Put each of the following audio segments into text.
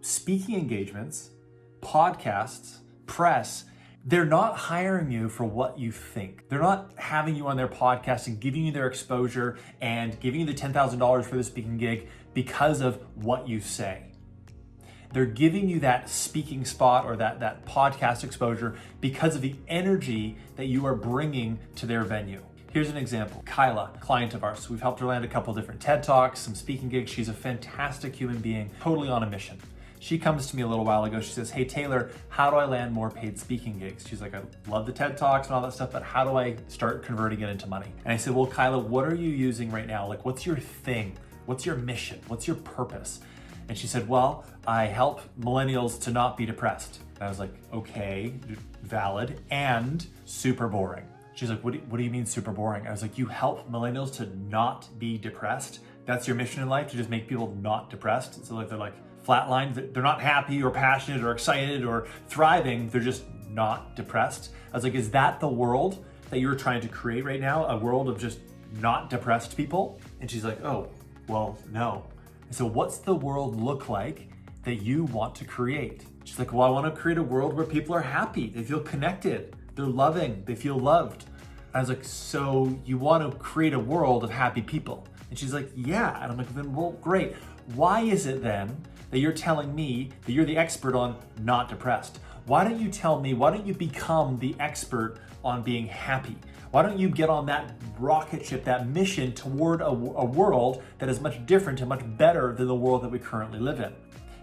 speaking engagements, podcasts, press, they're not hiring you for what you think. They're not having you on their podcast and giving you their exposure and giving you the $10,000 for the speaking gig because of what you say. They're giving you that speaking spot or that podcast exposure because of the energy that you are bringing to their venue. Here's an example. Kyla, client of ours. We've helped her land a couple different TED Talks, some speaking gigs. She's a fantastic human being, totally on a mission. She comes to me a little while ago. She says, hey, Taylor, how do I land more paid speaking gigs? She's like, I love the TED Talks and all that stuff, but how do I start converting it into money? And I said, well, Kyla, what are you using right now? Like, what's your thing? What's your mission? What's your purpose? And she said, well, I help millennials to not be depressed. And I was like, okay, valid and super boring. She's like, what do you mean super boring? I was like, you help millennials to not be depressed? That's your mission in life, to just make people not depressed? So like they're like flatlined, they're not happy or passionate or excited or thriving, they're just not depressed. I was like, is that the world that you're trying to create right now? A world of just not depressed people? And she's like, oh, well, no. So what's the world look like that you want to create? She's like, well, I want to create a world where people are happy, they feel connected, they're loving, they feel loved. I was like, so you want to create a world of happy people? And she's like, yeah. And I'm like, then, well, great. Why is it then that you're telling me that you're the expert on not depressed? Why don't you tell me, why don't you become the expert on being happy? Why don't you get on that rocket ship, that mission toward a world that is much different and much better than the world that we currently live in?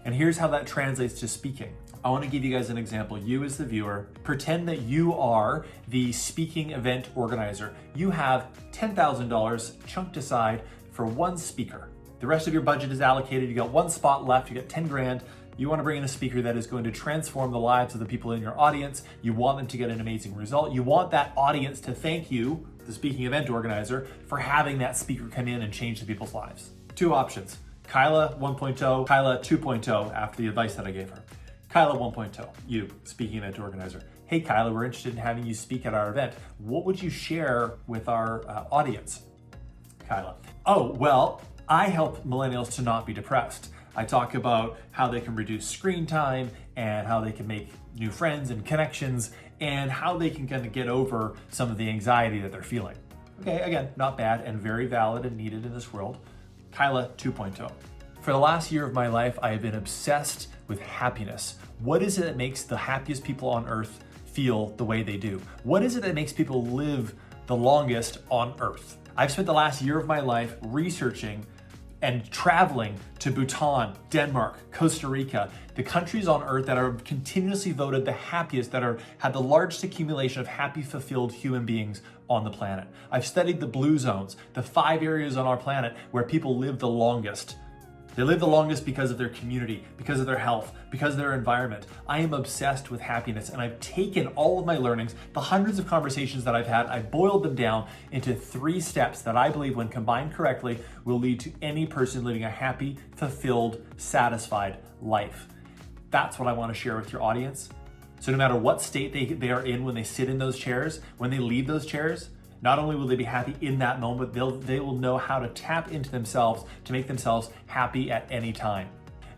And here's how that translates to speaking. I want to give you guys an example. You as the viewer, pretend that you are the speaking event organizer. You have $10,000 chunked aside for one speaker. The rest of your budget is allocated. You got one spot left. You got 10 grand. You want to bring in a speaker that is going to transform the lives of the people in your audience. You want them to get an amazing result. You want that audience to thank you, the speaking event organizer, for having that speaker come in and change the people's lives. Two options. Kyla 1.0, Kyla 2.0 after the advice that I gave her. Kyla 1.0, you, speaking event organizer. Hey Kyla, we're interested in having you speak at our event. What would you share with our audience? Kyla, oh, well, I help millennials to not be depressed. I talk about how they can reduce screen time and how they can make new friends and connections and how they can kind of get over some of the anxiety that they're feeling. Okay, again, not bad and very valid and needed in this world. Kyla 2.0. For the last year of my life, I have been obsessed with happiness. What is it that makes the happiest people on earth feel the way they do? What is it that makes people live the longest on earth? I've spent the last year of my life researching and traveling to Bhutan, Denmark, Costa Rica, the countries on earth that are continuously voted the happiest, that have the largest accumulation of happy, fulfilled human beings on the planet. I've studied the blue zones, the 5 areas on our planet where people live the longest. They live the longest because of their community, because of their health, because of their environment. I am obsessed with happiness, and I've taken all of my learnings, the hundreds of conversations that I've had, I've boiled them down into 3 steps that I believe, when combined correctly, will lead to any person living a happy, fulfilled, satisfied life. That's what I want to share with your audience. So no matter what state they are in when they sit in those chairs, when they leave those chairs, not only will they be happy in that moment, they will know how to tap into themselves to make themselves happy at any time.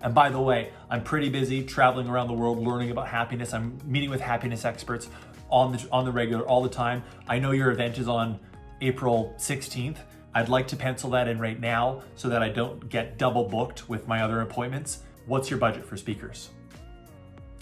And by the way, I'm pretty busy traveling around the world learning about happiness. I'm meeting with happiness experts on the regular all the time. I know your event is on April 16th. I'd like to pencil that in right now so that I don't get double booked with my other appointments. What's your budget for speakers?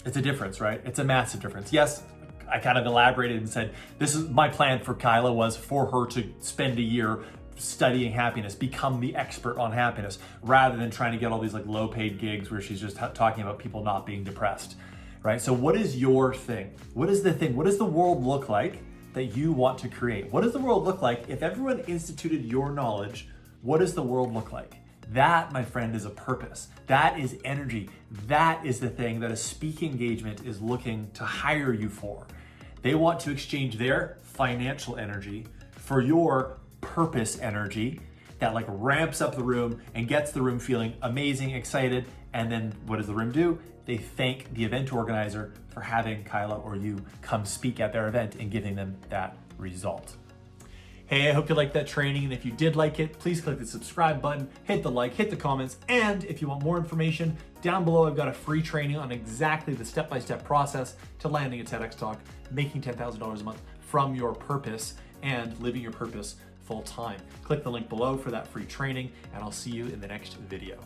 It's a difference, right? It's a massive difference. Yes, I kind of elaborated and said, this is my plan for Kyla was for her to spend a year studying happiness, become the expert on happiness, rather than trying to get all these like low paid gigs where she's just talking about people not being depressed, right? So what is your thing? What is the thing? What does the world look like that you want to create? What does the world look like if everyone instituted your knowledge? What does the world look like? That, my friend, is a purpose. That is energy. That is the thing that a speaking engagement is looking to hire you for. They want to exchange their financial energy for your purpose energy that like ramps up the room and gets the room feeling amazing, excited. And then what does the room do? They thank the event organizer for having Kyla or you come speak at their event and giving them that result. Hey, I hope you liked that training, and if you did like it, please click the subscribe button, hit the like, hit the comments, and if you want more information, down below I've got a free training on exactly the step-by-step process to landing a TEDx talk, making $10,000 a month from your purpose, and living your purpose full time. Click the link below for that free training, and I'll see you in the next video.